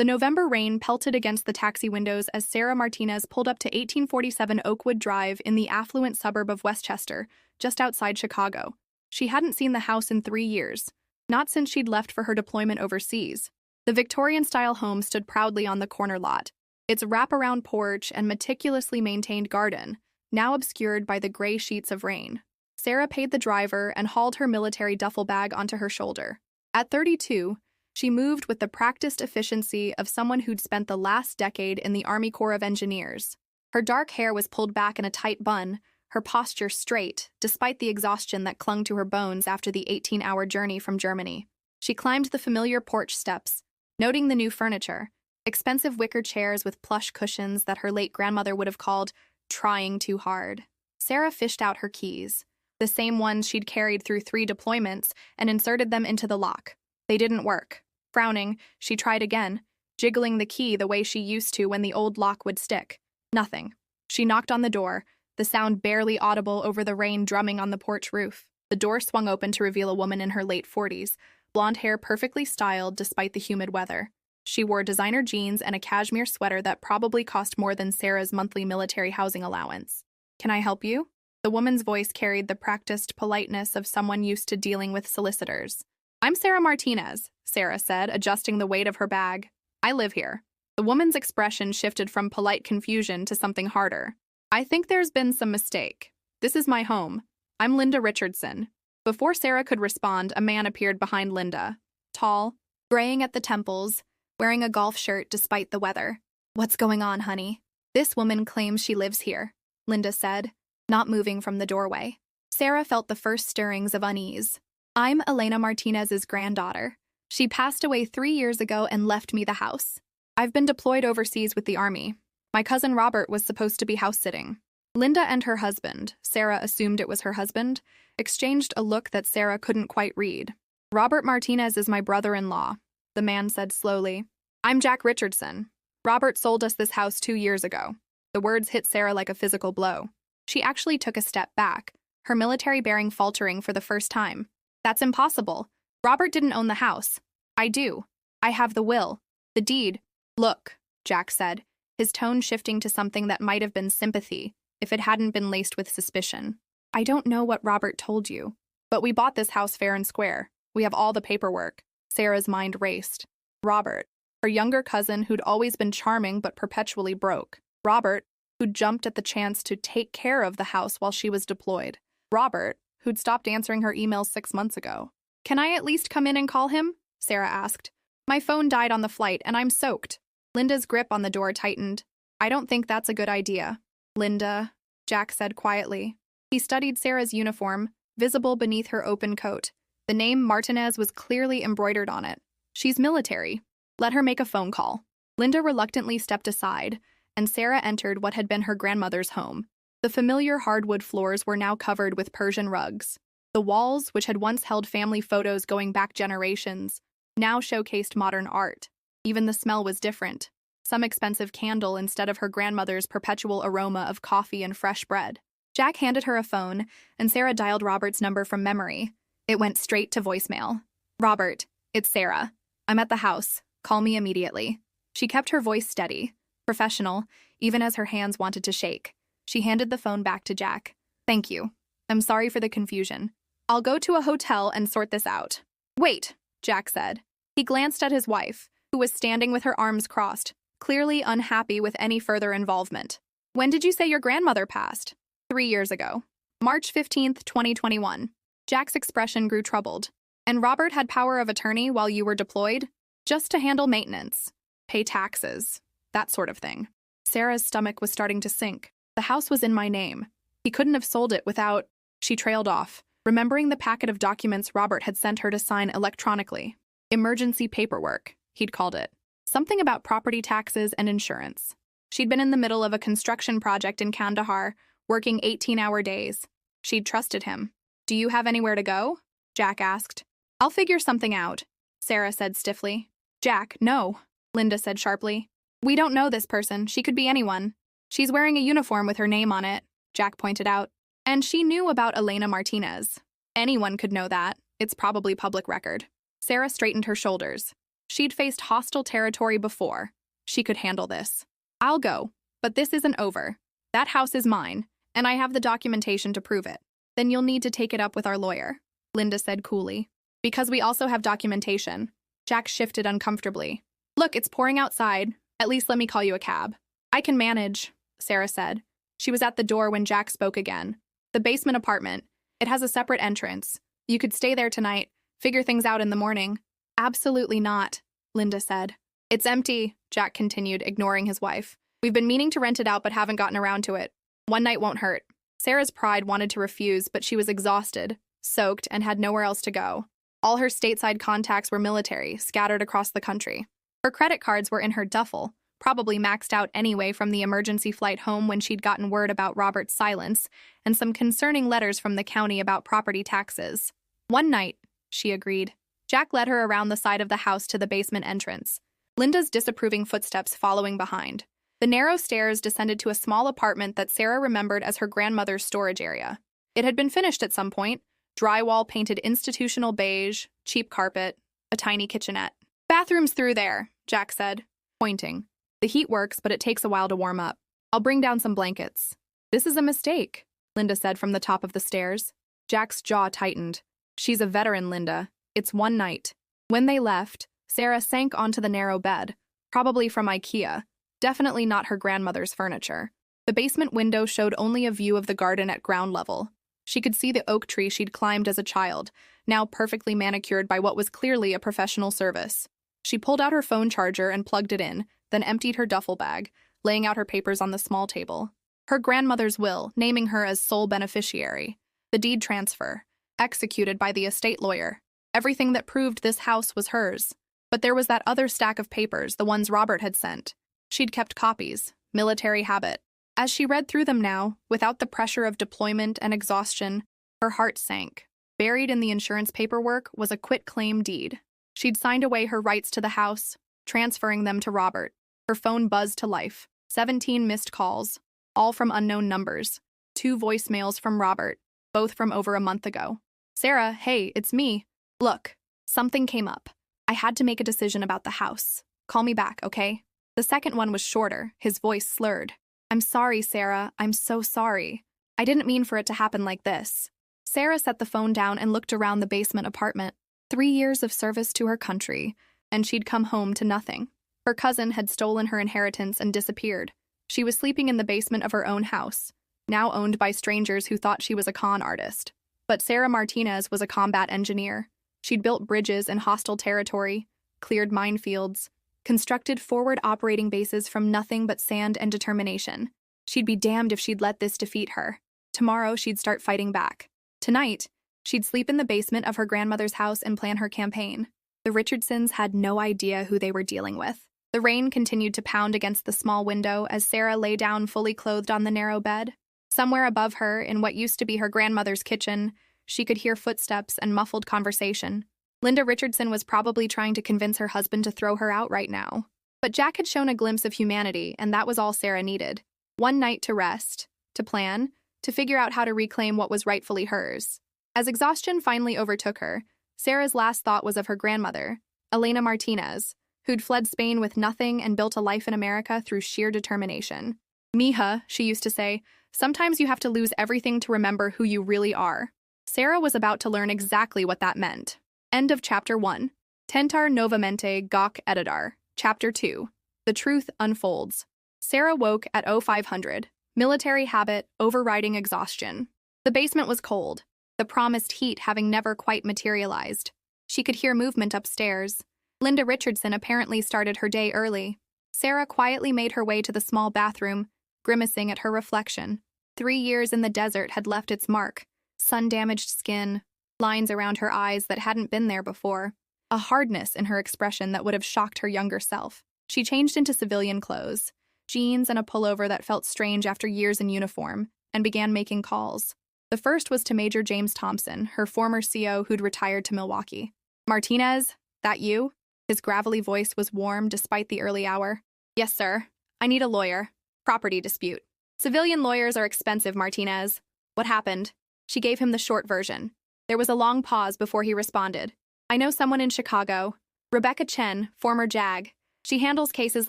The November rain pelted against the taxi windows as Sarah Martinez pulled up to 1847 Oakwood Drive in the affluent suburb of Westchester, just outside Chicago. She hadn't seen the house in 3 years, not since she'd left for her deployment overseas. The Victorian-style home stood proudly on the corner lot, its wraparound porch and meticulously maintained garden, now obscured by the gray sheets of rain. Sarah paid the driver and hauled her military duffel bag onto her shoulder. At 32, she moved with the practiced efficiency of someone who'd spent the last decade in the Army Corps of Engineers. Her dark hair was pulled back in a tight bun, her posture straight, despite the exhaustion that clung to her bones after the 18-hour journey from Germany. She climbed the familiar porch steps, noting the new furniture, expensive wicker chairs with plush cushions that her late grandmother would have called trying too hard. Sarah fished out her keys, the same ones she'd carried through 3 deployments, and inserted them into the lock. They didn't work. Frowning, she tried again, jiggling the key the way she used to when the old lock would stick. Nothing. She knocked on the door, the sound barely audible over the rain drumming on the porch roof. The door swung open to reveal a woman in her late 40s, blonde hair perfectly styled despite the humid weather. She wore designer jeans and a cashmere sweater that probably cost more than Sarah's monthly military housing allowance. "Can I help you?" The woman's voice carried the practiced politeness of someone used to dealing with solicitors. "I'm Sarah Martinez," Sarah said, adjusting the weight of her bag. "I live here." The woman's expression shifted from polite confusion to something harder. "I think there's been some mistake. This is my home. I'm Linda Richardson." Before Sarah could respond, a man appeared behind Linda. Tall, graying at the temples, wearing a golf shirt despite the weather. "What's going on, honey?" "This woman claims she lives here," Linda said, not moving from the doorway. Sarah felt the first stirrings of unease. "I'm Elena Martinez's granddaughter. She passed away 3 years ago and left me the house. I've been deployed overseas with the Army. My cousin Robert was supposed to be house-sitting." Linda and her husband, Sarah assumed it was her husband, exchanged a look that Sarah couldn't quite read. "Robert Martinez is my brother-in-law," the man said slowly. "I'm Jack Richardson. Robert sold us this house 2 years ago." The words hit Sarah like a physical blow. She actually took a step back, her military bearing faltering for the first time. "That's impossible. Robert didn't own the house." "I do. I have the will. The deed." "Look," Jack said, his tone shifting to something that might have been sympathy, if it hadn't been laced with suspicion. "I don't know what Robert told you, but we bought this house fair and square. We have all the paperwork." Sarah's mind raced. Robert, her younger cousin who'd always been charming but perpetually broke. Robert, who'd jumped at the chance to take care of the house while she was deployed. Robert, who'd stopped answering her emails 6 months ago. "Can I at least come in and call him?" Sarah asked. "My phone died on the flight and I'm soaked." Linda's grip on the door tightened. "I don't think that's a good idea." "Linda," Jack said quietly. He studied Sarah's uniform, visible beneath her open coat. The name Martinez was clearly embroidered on it. "She's military. Let her make a phone call." Linda reluctantly stepped aside, and Sarah entered what had been her grandmother's home. The familiar hardwood floors were now covered with Persian rugs. The walls, which had once held family photos going back generations, now showcased modern art. Even the smell was different. Some expensive candle instead of her grandmother's perpetual aroma of coffee and fresh bread. Jack handed her a phone, and Sarah dialed Robert's number from memory. It went straight to voicemail. "Robert, it's Sarah. I'm at the house. Call me immediately." She kept her voice steady, professional, even as her hands wanted to shake. She handed the phone back to Jack. "Thank you. I'm sorry for the confusion. I'll go to a hotel and sort this out." "Wait," Jack said. He glanced at his wife, who was standing with her arms crossed, clearly unhappy with any further involvement. "When did you say your grandmother passed?" 3 years ago. March 15th, 2021. Jack's expression grew troubled. "And Robert had power of attorney while you were deployed?" "Just to handle maintenance, pay taxes, that sort of thing." Sarah's stomach was starting to sink. "The house was in my name. He couldn't have sold it without—" She trailed off, remembering the packet of documents Robert had sent her to sign electronically. Emergency paperwork, he'd called it. Something about property taxes and insurance. She'd been in the middle of a construction project in Kandahar, working 18-hour days. She'd trusted him. "Do you have anywhere to go?" Jack asked. "I'll figure something out," Sarah said stiffly. "Jack, no," Linda said sharply. "We don't know this person. She could be anyone." "She's wearing a uniform with her name on it," Jack pointed out. "And she knew about Elena Martinez. Anyone could know that. It's probably public record." Sarah straightened her shoulders. She'd faced hostile territory before. She could handle this. I'll go, but this isn't over. That house is mine, and I have the documentation to prove it. Then you'll need to take it up with our lawyer, Linda said coolly. Because we also have documentation. Jack shifted uncomfortably. Look, it's pouring outside. At least let me call you a cab. I can manage, Sarah said. She was at the door when Jack spoke again. The basement apartment. It has a separate entrance. You could stay there tonight, figure things out in the morning. Absolutely not, Linda said. It's empty, Jack continued, ignoring his wife. We've been meaning to rent it out but haven't gotten around to it. One night won't hurt. Sarah's pride wanted to refuse, but she was exhausted, soaked, and had nowhere else to go. All her stateside contacts were military, scattered across the country. Her credit cards were in her duffel, probably maxed out anyway from the emergency flight home when she'd gotten word about Robert's silence, and some concerning letters from the county about property taxes. One night, she agreed. Jack led her around the side of the house to the basement entrance, Linda's disapproving footsteps following behind. The narrow stairs descended to a small apartment that Sarah remembered as her grandmother's storage area. It had been finished at some point, drywall painted institutional beige, cheap carpet, a tiny kitchenette. Bathroom's through there, Jack said, pointing. The heat works, but it takes a while to warm up. I'll bring down some blankets. This is a mistake, Linda said from the top of the stairs. Jack's jaw tightened. She's a veteran, Linda. It's one night. When they left, Sarah sank onto the narrow bed, probably from IKEA, definitely not her grandmother's furniture. The basement window showed only a view of the garden at ground level. She could see the oak tree she'd climbed as a child, now perfectly manicured by what was clearly a professional service. She pulled out her phone charger and plugged it in, then emptied her duffel bag, laying out her papers on the small table. Her grandmother's will, naming her as sole beneficiary. The deed transfer, executed by the estate lawyer. Everything that proved this house was hers. But there was that other stack of papers, the ones Robert had sent. She'd kept copies, military habit. As she read through them now, without the pressure of deployment and exhaustion, her heart sank. Buried in the insurance paperwork was a quitclaim deed. She'd signed away her rights to the house, transferring them to Robert. Her phone buzzed to life. 17 missed calls, all from unknown numbers. 2 voicemails from Robert, both from over a month ago. Sarah, hey, it's me. Look, something came up. I had to make a decision about the house. Call me back, okay? The second one was shorter, his voice slurred. I'm sorry, Sarah. I'm so sorry. I didn't mean for it to happen like this. Sarah set the phone down and looked around the basement apartment. 3 years of service to her country, and she'd come home to nothing. Her cousin had stolen her inheritance and disappeared. She was sleeping in the basement of her own house, now owned by strangers who thought she was a con artist. But Sarah Martinez was a combat engineer. She'd built bridges in hostile territory, cleared minefields, constructed forward operating bases from nothing but sand and determination. She'd be damned if she'd let this defeat her. Tomorrow, she'd start fighting back. Tonight, she'd sleep in the basement of her grandmother's house and plan her campaign. The Richardsons had no idea who they were dealing with. The rain continued to pound against the small window as Sarah lay down fully clothed on the narrow bed. Somewhere above her, in what used to be her grandmother's kitchen, she could hear footsteps and muffled conversation. Linda Richardson was probably trying to convince her husband to throw her out right now. But Jack had shown a glimpse of humanity, and that was all Sarah needed. One night to rest, to plan, to figure out how to reclaim what was rightfully hers. As exhaustion finally overtook her, Sarah's last thought was of her grandmother, Elena Martinez, who'd fled Spain with nothing and built a life in America through sheer determination. Mija, she used to say, sometimes you have to lose everything to remember who you really are. Sarah was about to learn exactly what that meant. End of Chapter 1. Tentar novamente Gok edidar. Chapter 2. The Truth Unfolds. Sarah woke at 0500. Military habit overriding exhaustion. The basement was cold, the promised heat having never quite materialized. She could hear movement upstairs. Linda Richardson apparently started her day early. Sarah quietly made her way to the small bathroom, grimacing at her reflection. 3 years in the desert had left its mark. Sun-damaged skin, lines around her eyes that hadn't been there before, a hardness in her expression that would have shocked her younger self. She changed into civilian clothes, jeans and a pullover that felt strange after years in uniform, and began making calls. The first was to Major James Thompson, her former CO who'd retired to Milwaukee. Martinez, that you? His gravelly voice was warm despite the early hour. Yes, sir. I need a lawyer. Property dispute. Civilian lawyers are expensive, Martinez. What happened? She gave him the short version. There was a long pause before he responded. I know someone in Chicago. Rebecca Chen, former JAG. She handles cases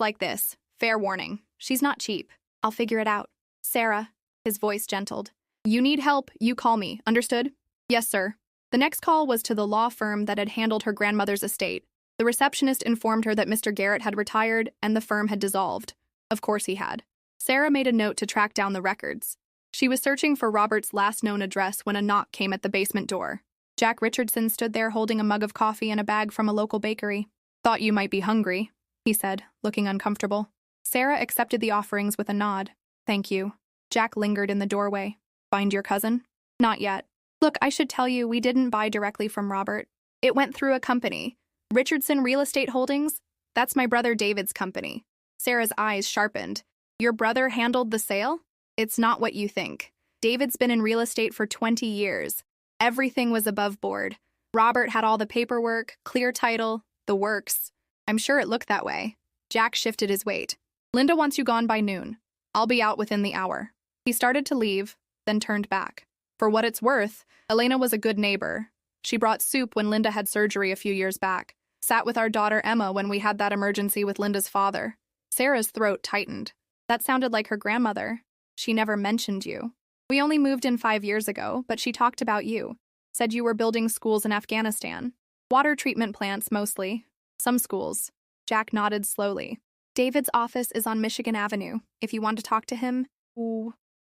like this. Fair warning. She's not cheap. I'll figure it out. Sarah, his voice gentled. You need help, you call me, understood? Yes, sir. The next call was to the law firm that had handled her grandmother's estate. The receptionist informed her that Mr. Garrett had retired and the firm had dissolved. Of course he had. Sarah made a note to track down the records. She was searching for Robert's last known address when a knock came at the basement door. Jack Richardson stood there holding a mug of coffee and a bag from a local bakery. Thought you might be hungry, he said, looking uncomfortable. Sarah accepted the offerings with a nod. Thank you. Jack lingered in the doorway. Find your cousin? Not yet. Look, I should tell you we didn't buy directly from Robert. It went through a company. Richardson Real Estate Holdings? That's my brother David's company. Sarah's eyes sharpened. Your brother handled the sale? It's not what you think. David's been in real estate for 20 years. Everything was above board. Robert had all the paperwork, clear title, the works. I'm sure it looked that way. Jack shifted his weight. Linda wants you gone by noon. I'll be out within the hour. He started to leave, then turned back. For what it's worth, Elena was a good neighbor. She brought soup when Linda had surgery a few years back. Sat with our daughter Emma when we had that emergency with Linda's father. Sarah's throat tightened. That sounded like her grandmother. She never mentioned you. We only moved in 5 years ago, but she talked about you. Said you were building schools in Afghanistan. Water treatment plants, mostly. Some schools. Jack nodded slowly. David's office is on Michigan Avenue. If you want to talk to him,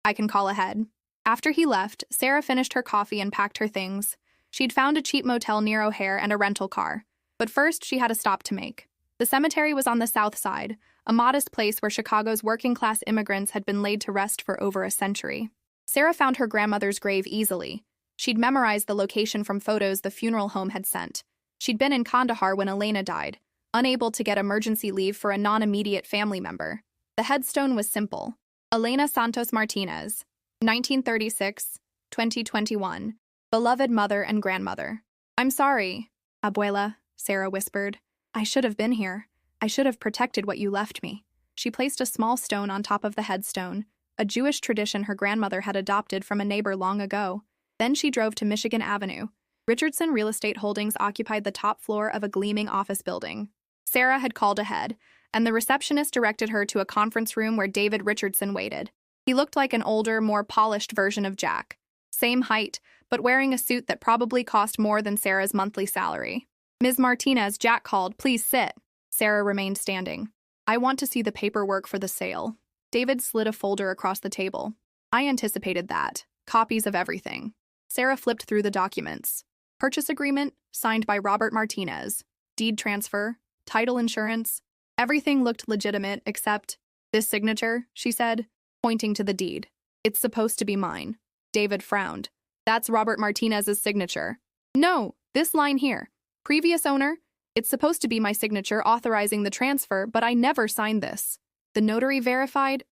I can call ahead. After he left, Sarah finished her coffee and packed her things. She'd found a cheap motel near O'Hare and a rental car. But first, she had a stop to make. The cemetery was on the south side, a modest place where Chicago's working-class immigrants had been laid to rest for over a century. Sarah found her grandmother's grave easily. She'd memorized the location from photos the funeral home had sent. She'd been in Kandahar when Elena died, unable to get emergency leave for a non-immediate family member. The headstone was simple. Elena Santos Martinez, 1936, 2021, beloved mother and grandmother. I'm sorry, Abuela, Sarah whispered. I should have been here. I should have protected what you left me. She placed a small stone on top of the headstone, a Jewish tradition her grandmother had adopted from a neighbor long ago. Then she drove to Michigan Avenue. Richardson Real Estate Holdings occupied the top floor of a gleaming office building. Sarah had called ahead, and the receptionist directed her to a conference room where David Richardson waited. He looked like an older, more polished version of Jack. Same height, but wearing a suit that probably cost more than Sarah's monthly salary. Ms. Martinez, Jack called. Please sit. Sarah remained standing. I want to see the paperwork for the sale. David slid a folder across the table. I anticipated that. Copies of everything. Sarah flipped through the documents. Purchase agreement, signed by Robert Martinez. Deed transfer, title insurance. Everything looked legitimate except this signature, she said, pointing to the deed. It's supposed to be mine. David frowned. That's Robert Martinez's signature. No, this line here. Previous owner. It's supposed to be my signature authorizing the transfer, but I never signed this. The notary verified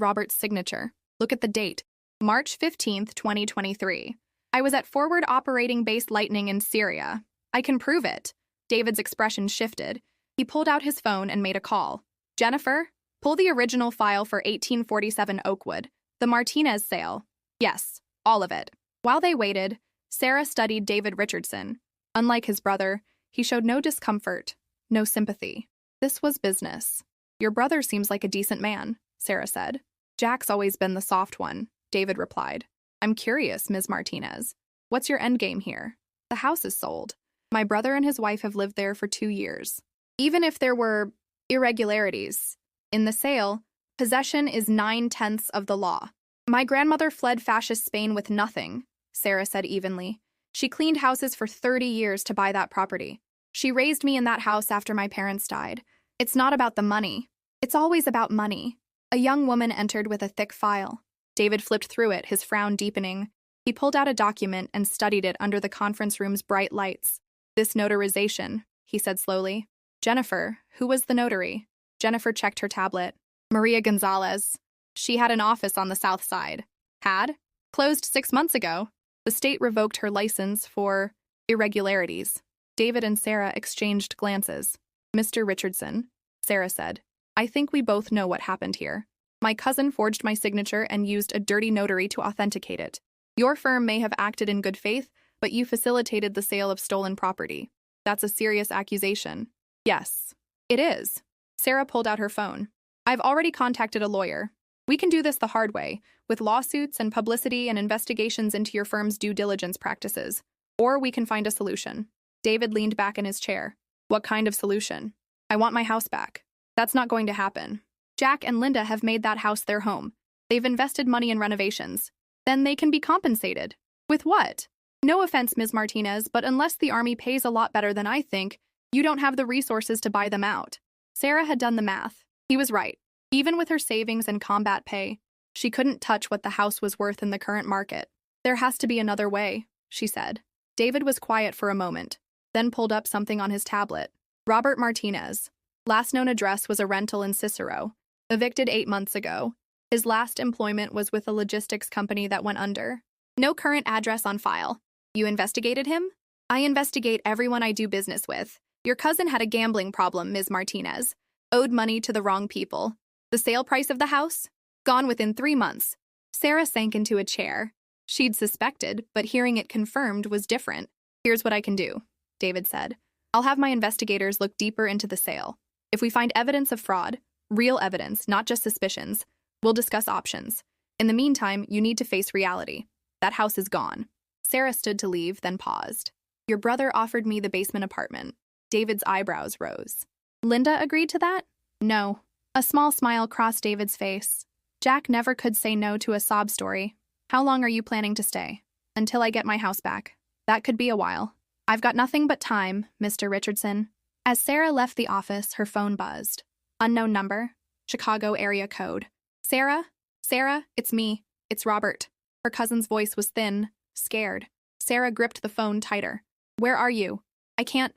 Robert's signature. Look at the date. March 15th, 2023. I was at Forward Operating Base Lightning in Syria. I can prove it. David's expression shifted. He pulled out his phone and made a call. Jennifer, pull the original file for 1847 Oakwood. The Martinez sale. Yes, all of it. While they waited, Sarah studied David Richardson. Unlike his brother, he showed no discomfort, no sympathy. This was business. Your brother seems like a decent man, Sarah said. Jack's always been the soft one, David replied. I'm curious, Ms. Martinez. What's your endgame here? The house is sold. My brother and his wife have lived there for 2 years. Even if there were irregularities in the sale, possession is 9/10 of the law. My grandmother fled fascist Spain with nothing, Sarah said evenly. She cleaned houses for 30 years to buy that property. She raised me in that house after my parents died. It's not about the money. It's always about money. A young woman entered with a thick file. David flipped through it, his frown deepening. He pulled out a document and studied it under the conference room's bright lights. This notarization, he said slowly. Jennifer, who was the notary? Jennifer checked her tablet. Maria Gonzalez. She had an office on the south side. Had? Closed 6 months ago. The state revoked her license for irregularities. David and Sarah exchanged glances. Mr. Richardson, Sarah said, I think we both know what happened here. My cousin forged my signature and used a dirty notary to authenticate it. Your firm may have acted in good faith, but you facilitated the sale of stolen property. That's a serious accusation. Yes, it is. Sarah pulled out her phone. I've already contacted a lawyer. We can do this the hard way, with lawsuits and publicity and investigations into your firm's due diligence practices. Or we can find a solution. David leaned back in his chair. What kind of solution? I want my house back. That's not going to happen. Jack and Linda have made that house their home. They've invested money in renovations. Then they can be compensated. With what? No offense, Ms. Martinez, but unless the Army pays a lot better than I think, you don't have the resources to buy them out. Sarah had done the math. He was right. Even with her savings and combat pay, she couldn't touch what the house was worth in the current market. There has to be another way, she said. David was quiet for a moment, then pulled up something on his tablet. Robert Martinez. Last known address was a rental in Cicero. Evicted 8 months ago. His last employment was with a logistics company that went under. No current address on file. You investigated him? I investigate everyone I do business with. Your cousin had a gambling problem, Ms. Martinez. Owed money to the wrong people. The sale price of the house? Gone within 3 months. Sarah sank into a chair. She'd suspected, but hearing it confirmed was different. Here's what I can do, David said. I'll have my investigators look deeper into the sale. If we find evidence of fraud, real evidence, not just suspicions, we'll discuss options. In the meantime, you need to face reality. That house is gone. Sarah stood to leave, then paused. Your brother offered me the basement apartment. David's eyebrows rose. Linda agreed to that? No. A small smile crossed David's face. Jack never could say no to a sob story. How long are you planning to stay? Until I get my house back. That could be a while. I've got nothing but time, Mr. Richardson. As Sarah left the office, her phone buzzed. Unknown number. Chicago area code. Sarah? Sarah, it's me. It's Robert. Her cousin's voice was thin, scared. Sarah gripped the phone tighter. Where are you? I can't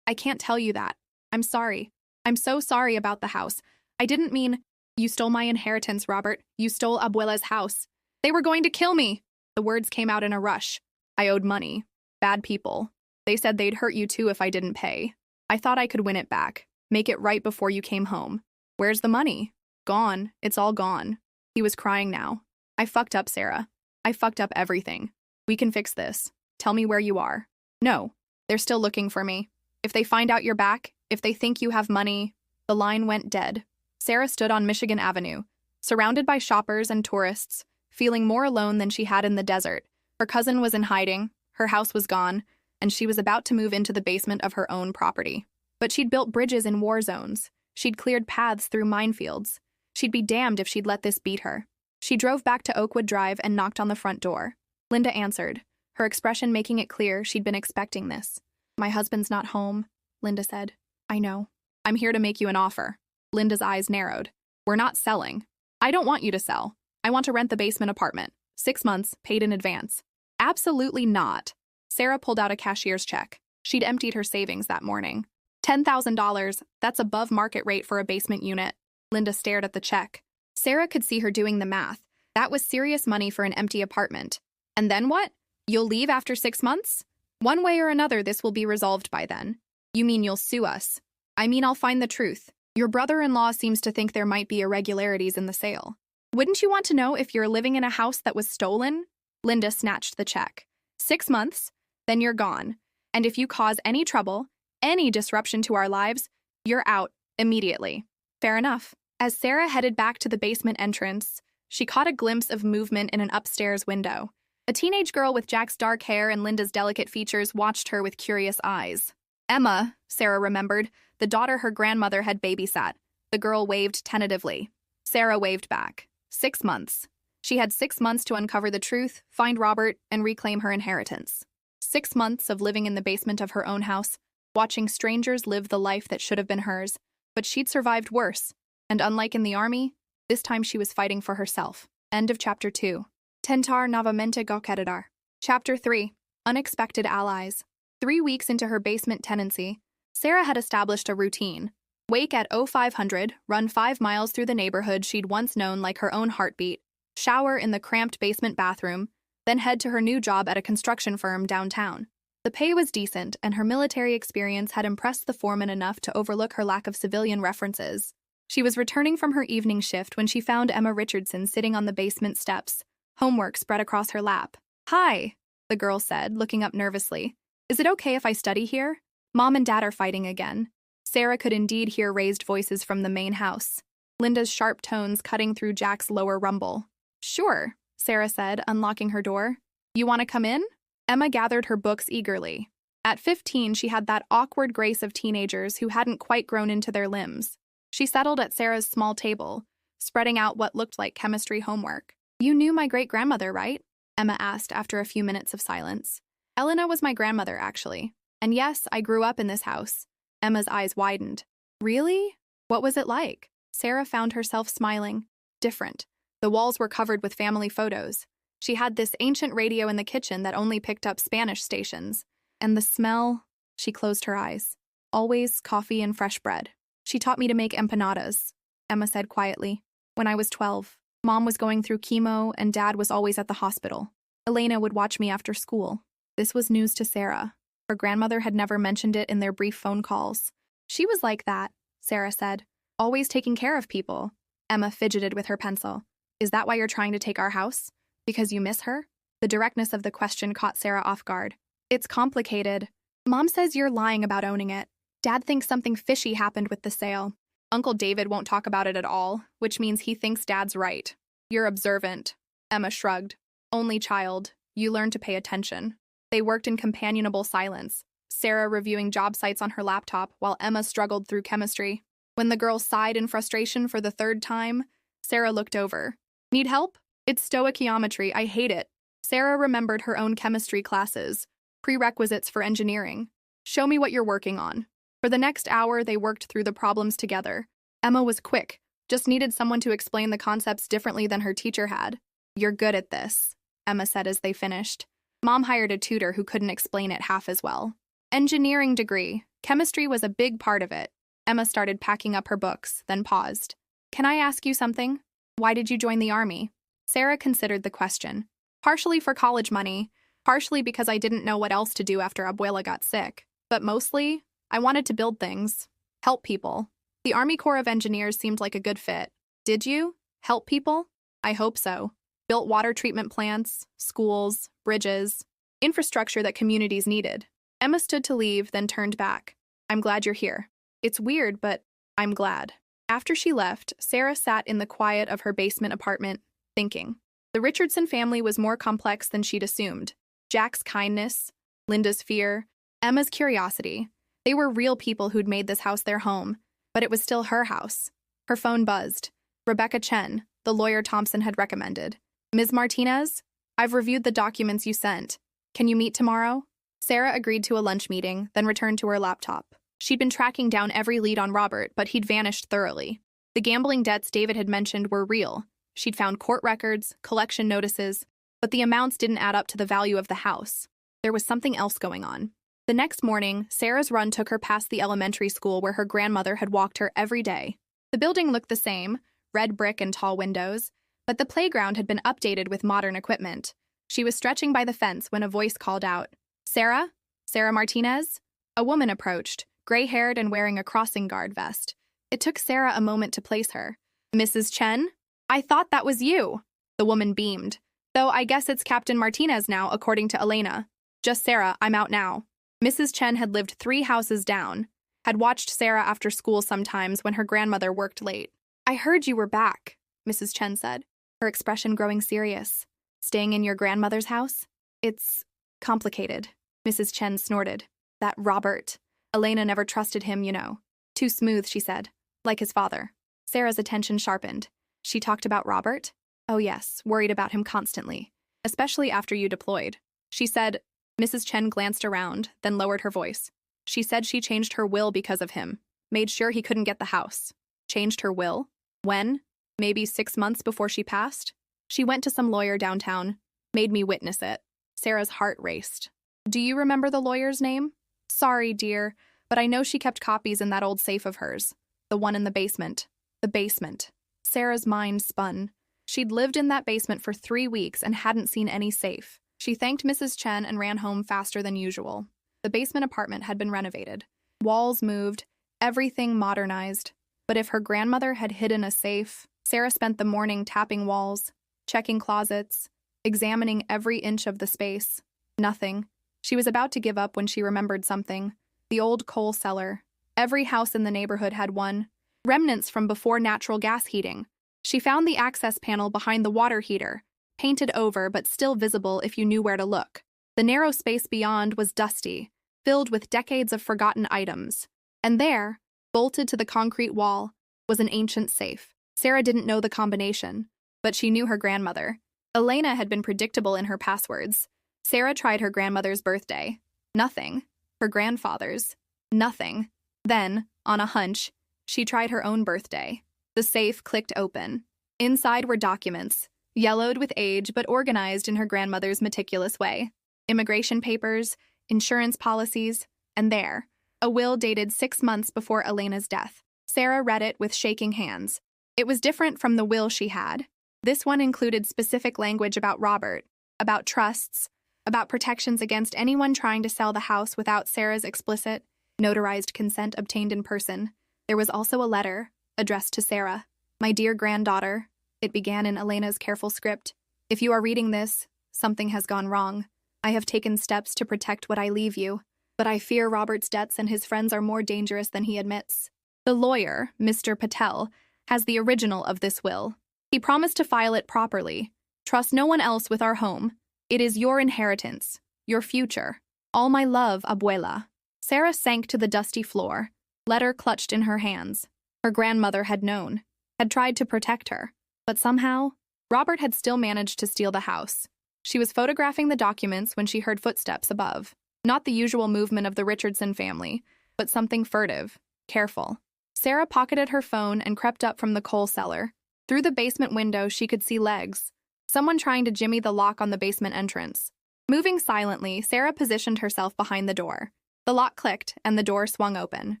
tell you that. I'm sorry. I'm so sorry about the house. I didn't mean... You stole my inheritance, Robert. You stole Abuela's house. They were going to kill me. The words came out in a rush. I owed money. Bad people. They said they'd hurt you too if I didn't pay. I thought I could win it back. Make it right before you came home. Where's the money? Gone. It's all gone. He was crying now. I fucked up, Sarah. I fucked up everything. We can fix this. Tell me where you are. No. They're still looking for me. If they find out you're back, if they think you have money... The line went dead. Sarah stood on Michigan Avenue, surrounded by shoppers and tourists, feeling more alone than she had in the desert. Her cousin was in hiding, her house was gone, and she was about to move into the basement of her own property. But she'd built bridges in war zones. She'd cleared paths through minefields. She'd be damned if she'd let this beat her. She drove back to Oakwood Drive and knocked on the front door. Linda answered, her expression making it clear she'd been expecting this. My husband's not home, Linda said. I know. I'm here to make you an offer. Linda's eyes narrowed. We're not selling. I don't want you to sell. I want to rent the basement apartment. 6 months, paid in advance. Absolutely not. Sarah pulled out a cashier's check. She'd emptied her savings that morning. $10,000, that's above market rate for a basement unit. Linda stared at the check. Sarah could see her doing the math. That was serious money for an empty apartment. And then what? You'll leave after 6 months? One way or another, this will be resolved by then. You mean you'll sue us? I mean, I'll find the truth. Your brother-in-law seems to think there might be irregularities in the sale. Wouldn't you want to know if you're living in a house that was stolen? Linda snatched the check. 6 months, then you're gone. And if you cause any trouble, any disruption to our lives, you're out immediately. Fair enough. As Sarah headed back to the basement entrance, she caught a glimpse of movement in an upstairs window. A teenage girl with Jack's dark hair and Linda's delicate features watched her with curious eyes. Emma, Sarah remembered, the daughter her grandmother had babysat. The girl waved tentatively. Sarah waved back. 6 months. She had 6 months to uncover the truth, find Robert, and reclaim her inheritance. 6 months of living in the basement of her own house, watching strangers live the life that should have been hers. But she'd survived worse. And unlike in the army, this time she was fighting for herself. End of Chapter 2. Tentar novamente goqueridar. Chapter 3. Unexpected allies. 3 weeks into her basement tenancy, Sarah had established a routine. Wake at 0500, run 5 miles through the neighborhood she'd once known like her own heartbeat, shower in the cramped basement bathroom, then head to her new job at a construction firm downtown. The pay was decent, and her military experience had impressed the foreman enough to overlook her lack of civilian references. She was returning from her evening shift when she found Emma Richardson sitting on the basement steps, homework spread across her lap. Hi, the girl said, looking up nervously. Is it okay if I study here? Mom and Dad are fighting again. Sarah could indeed hear raised voices from the main house, Linda's sharp tones cutting through Jack's lower rumble. Sure, Sarah said, unlocking her door. You want to come in? Emma gathered her books eagerly. At 15, she had that awkward grace of teenagers who hadn't quite grown into their limbs. She settled at Sarah's small table, spreading out what looked like chemistry homework. You knew my great-grandmother, right? Emma asked after a few minutes of silence. Elena was my grandmother, actually. And yes, I grew up in this house. Emma's eyes widened. Really? What was it like? Sarah found herself smiling. Different. The walls were covered with family photos. She had this ancient radio in the kitchen that only picked up Spanish stations. And the smell, she closed her eyes. Always coffee and fresh bread. She taught me to make empanadas, Emma said quietly. When I was 12, Mom was going through chemo and Dad was always at the hospital. Elena would watch me after school. This was news to Sarah. Her grandmother had never mentioned it in their brief phone calls. She was like that, Sarah said. Always taking care of people. Emma fidgeted with her pencil. Is that why you're trying to take our house? Because you miss her? The directness of the question caught Sarah off guard. It's complicated. Mom says you're lying about owning it. Dad thinks something fishy happened with the sale. Uncle David won't talk about it at all, which means he thinks Dad's right. You're observant. Emma shrugged. Only child. You learn to pay attention. They worked in companionable silence, Sarah reviewing job sites on her laptop while Emma struggled through chemistry. When the girl sighed in frustration for the third time, Sarah looked over. Need help? It's stoichiometry. I hate it. Sarah remembered her own chemistry classes, prerequisites for engineering. Show me what you're working on. For the next hour, they worked through the problems together. Emma was quick, just needed someone to explain the concepts differently than her teacher had. You're good at this, Emma said as they finished. Mom hired a tutor who couldn't explain it half as well. Engineering degree. Chemistry was a big part of it. Emma started packing up her books, then paused. Can I ask you something? Why did you join the army? Sarah considered the question. Partially for college money, partially because I didn't know what else to do after Abuela got sick. But mostly, I wanted to build things. Help people. The Army Corps of Engineers seemed like a good fit. Did you? Help people? I hope so. Built water treatment plants, schools, bridges, infrastructure that communities needed. Emma stood to leave, then turned back. I'm glad you're here. It's weird, but I'm glad. After she left, Sarah sat in the quiet of her basement apartment, thinking. The Richardson family was more complex than she'd assumed. Jack's kindness, Linda's fear, Emma's curiosity. They were real people who'd made this house their home, but it was still her house. Her phone buzzed. Rebecca Chen, the lawyer Thompson had recommended. Ms. Martinez, I've reviewed the documents you sent. Can you meet tomorrow? Sarah agreed to a lunch meeting, then returned to her laptop. She'd been tracking down every lead on Robert, but he'd vanished thoroughly. The gambling debts David had mentioned were real. She'd found court records, collection notices, but the amounts didn't add up to the value of the house. There was something else going on. The next morning, Sarah's run took her past the elementary school where her grandmother had walked her every day. The building looked the same, red brick and tall windows, but the playground had been updated with modern equipment. She was stretching by the fence when a voice called out, Sarah? Sarah Martinez? A woman approached, gray-haired and wearing a crossing guard vest. It took Sarah a moment to place her. Mrs. Chen? I thought that was you. The woman beamed. Though I guess it's Captain Martinez now, according to Elena. Just Sarah, I'm out now. Mrs. Chen had lived 3 houses down, had watched Sarah after school sometimes when her grandmother worked late. I heard you were back, Mrs. Chen said, her expression growing serious. Staying in your grandmother's house? It's complicated, Mrs. Chen snorted. That Robert. Elena never trusted him, you know. Too smooth, she said. Like his father. Sarah's attention sharpened. She talked about Robert? Oh yes, worried about him constantly. Especially after you deployed. She said, Mrs. Chen glanced around, then lowered her voice. She said she changed her will because of him. Made sure he couldn't get the house. Changed her will? When? Maybe 6 months before she passed? She went to some lawyer downtown. Made me witness it. Sarah's heart raced. Do you remember the lawyer's name? Sorry, dear, but I know she kept copies in that old safe of hers. The one in the basement. The basement. Sarah's mind spun. She'd lived in that basement for 3 weeks and hadn't seen any safe. She thanked Mrs. Chen and ran home faster than usual. The basement apartment had been renovated. Walls moved, everything modernized. But if her grandmother had hidden a safe, Sarah spent the morning tapping walls, checking closets, examining every inch of the space. Nothing. She was about to give up when she remembered something. The old coal cellar. Every house in the neighborhood had one. Remnants from before natural gas heating. She found the access panel behind the water heater, painted over but still visible if you knew where to look. The narrow space beyond was dusty, filled with decades of forgotten items. And there, bolted to the concrete wall, was an ancient safe. Sarah didn't know the combination, but she knew her grandmother. Elena had been predictable in her passwords. Sarah tried her grandmother's birthday. Nothing. Her grandfather's. Nothing. Then, on a hunch, she tried her own birthday. The safe clicked open. Inside were documents, yellowed with age but organized in her grandmother's meticulous way. Immigration papers, insurance policies, and there, a will dated 6 months before Elena's death. Sarah read it with shaking hands. It was different from the will she had. This one included specific language about Robert, about trusts, about protections against anyone trying to sell the house without Sarah's explicit, notarized consent obtained in person. There was also a letter, addressed to Sarah. "My dear granddaughter," it began in Elena's careful script. "If you are reading this, something has gone wrong. I have taken steps to protect what I leave you, but I fear Robert's debts and his friends are more dangerous than he admits. The lawyer, Mr. Patel, has the original of this will. He promised to file it properly. Trust no one else with our home. It is your inheritance, your future. All my love, Abuela." Sarah sank to the dusty floor, letter clutched in her hands. Her grandmother had known, had tried to protect her, but somehow, Robert had still managed to steal the house. She was photographing the documents when she heard footsteps above. Not the usual movement of the Richardson family, but something furtive, careful. Sarah pocketed her phone and crept up from the coal cellar. Through the basement window, she could see legs. Someone trying to jimmy the lock on the basement entrance. Moving silently, Sarah positioned herself behind the door. The lock clicked, and the door swung open.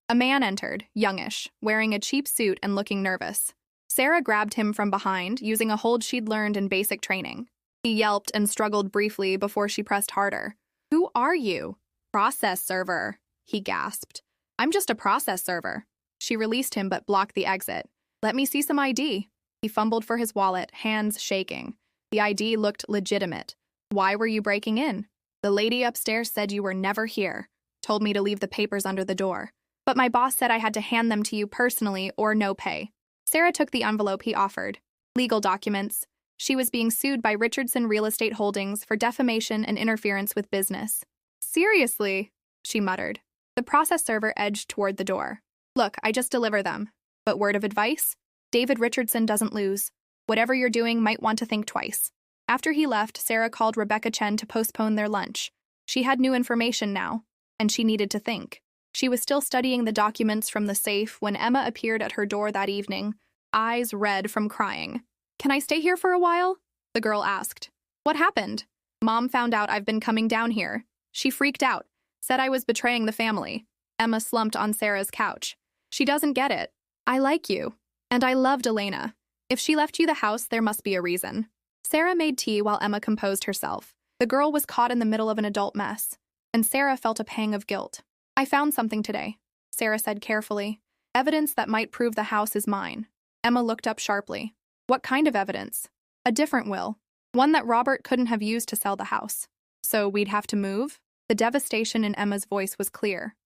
A man entered, youngish, wearing a cheap suit and looking nervous. Sarah grabbed him from behind, using a hold she'd learned in basic training. He yelped and struggled briefly before she pressed harder. "Who are you?" "Process server," he gasped. "I'm just a process server." She released him but blocked the exit. "Let me see some ID." He fumbled for his wallet, hands shaking. The ID looked legitimate. "Why were you breaking in?" "The lady upstairs said you were never here. Told me to leave the papers under the door. But my boss said I had to hand them to you personally or no pay." Sarah took the envelope he offered. Legal documents. She was being sued by Richardson Real Estate Holdings for defamation and interference with business. "Seriously?" she muttered. The process server edged toward the door. "Look, I just deliver them. But word of advice? David Richardson doesn't lose. Whatever you're doing, might want to think twice." After he left, Sarah called Rebecca Chen to postpone their lunch. She had new information now, and she needed to think. She was still studying the documents from the safe when Emma appeared at her door that evening, eyes red from crying. "Can I stay here for a while?" the girl asked. "What happened?" "Mom found out I've been coming down here. She freaked out, said I was betraying the family." Emma slumped on Sarah's couch. "She doesn't get it. I like you. And I loved Elena. If she left you the house, there must be a reason." Sarah made tea while Emma composed herself. The girl was caught in the middle of an adult mess, and Sarah felt a pang of guilt. "I found something today," Sarah said carefully. "Evidence that might prove the house is mine." Emma looked up sharply. "What kind of evidence?" "A different will. One that Robert couldn't have used to sell the house." "So we'd have to move?" The devastation in Emma's voice was clear.